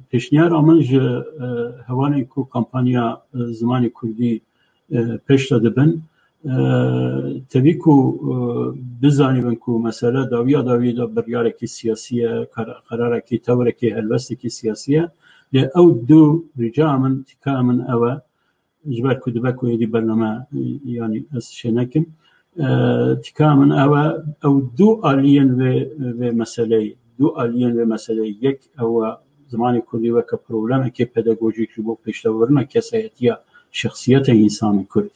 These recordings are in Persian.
پیشنیار آمن جه هوانی کو کمپانیا زمانی کردی پیش داده بن تبی کو بزانی بن کو مسئله داویا دا بریاره کی سیاسیه قراره کی توره کی هلوسته کی سیاسیه لی او دو رجاء من تکا من اوه جبر كدبك ويدي برنامج يعني شنكم تكا من أو دو آلين و مسألة دو آلين و مسألة يك أو زماني كردي وك بروبلم كي pedagojik جبو پیشتاورنا كسایتیا شخصیت انسان کرد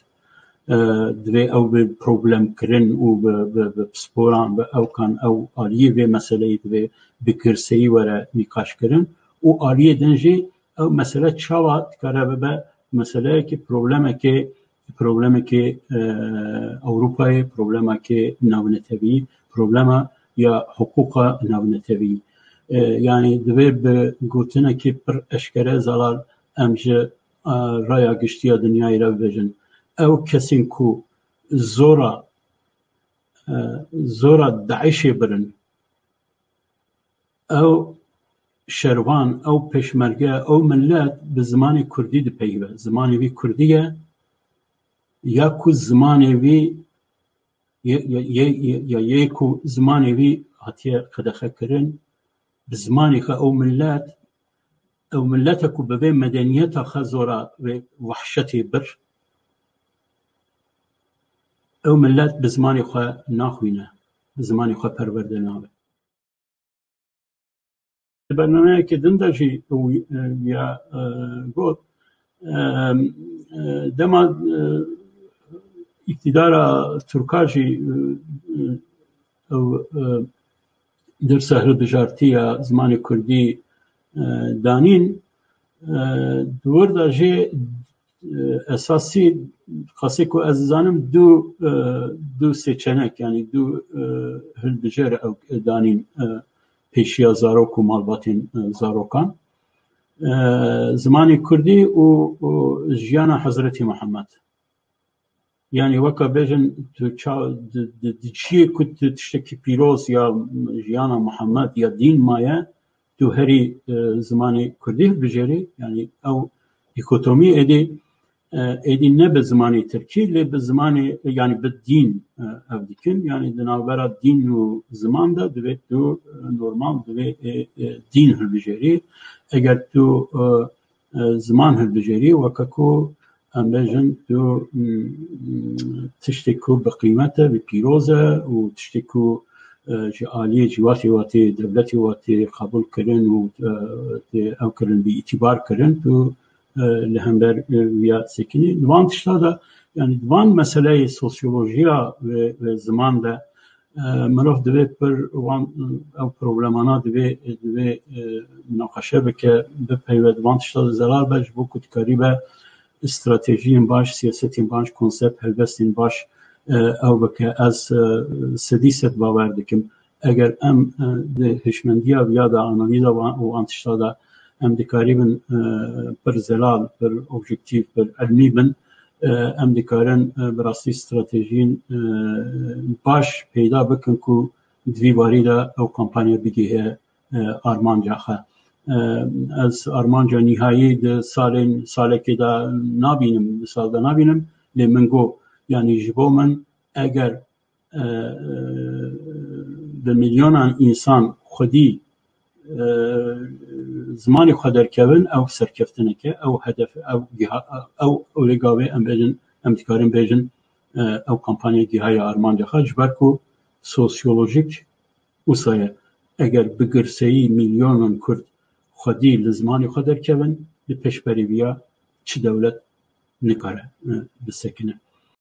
دوی او به پروبلم کرن و به سپوران او کان او آلیه و مسئله دوی بکرسی وره نقاش کرن و آلیه دنجی او مسئله چاوات کاره به مسئله که پروبلم که اروپای پروبلم که ناونتوی پروبلم یا حقوق ناونتوی یعنی دوی به گوتنه که پر اشکره زلال امجه رایا گشتیا دنیای را بجن او کسین کو زورا داعش برن او شروان او پشمرگه او ملت به زمان کردی ده پیوه زمانی وی کردیه یا کو زمانی وی یا یکو زمانی وی هاتیه قدخه کرن به زمانی که او ملت کو به مدنیت خزورا و وحشتی بر او ملت به زمانی خواه ناخوینه به زمانی خواه پرورده ناوه برنامه که دندجی یا گفت دما اقتدار ترکاجی در سهر بجارتی زمان کردی دانین دور داجی اساسی خاصی که از زانم دو سچنک یعنی دو هل بجار او دانین پیشیا زاروک و مالباتین زاروکان زمانی کردی و جیانا حضرت محمد یعنی وکا بیجن چیه کد تشتکی پیروز یا جیانا محمد یا دین مایه تو هری زمانی کردی بجاری یعنی او دیکوتومی ایدی نه به زمانی ترکی لی به زمانی یعنی به دین او دیکن یعنی دنابرا دین و زمان دا دوی تو نورمال دوی دین هل بجاری اگر تو زمان هل بجاری وکاکو ام بیجن تو تشتکو بقیمته بپیروزه و تشتکو آلیه جواتی واتی دولتی واتی قبول کرن و او کرن بی اعتبار کرن تو لهمبر ویا سکنی دوان تشتادا یعنی دوان مسئله سوسیولوژیا و زمان ده مروف دوی پر وان او پروبلمانا دوی مناقشه بکه بپیوه دوان تشتادا زلال باش بو کتکاری به استراتژی باش سیاست باش کنسپت هلوستین باش او بکه از سدیست باور دکم اگر ام ده هشمندیا ویا ده آنالیزا و انتشتادا ام دکاریبن پر زلال پر اوبجکتیو پر علمی بن ام دکارن براستی استراتژین باش پیدا بکن کو دوی واریدا او کمپانیا بگیه آرمانجا خواه از آرمانجا نهایی ده ساله که دا نابینم سال دا نابینم لی منگو یعنی جبو من اگر به میلیونان انسان خودی زمانی خودر کردن او سرکفتنه که او هدف او لگاوه ام دکارن بیجن او کمپانی گیهای آرمان دخواه جبر کو سوسیولوژیک اوسایه اگر بگرسهی میلیونان کرد خودی لزمانی خودر کردن به پیشبری بیا چه دولت نکاره بسکنه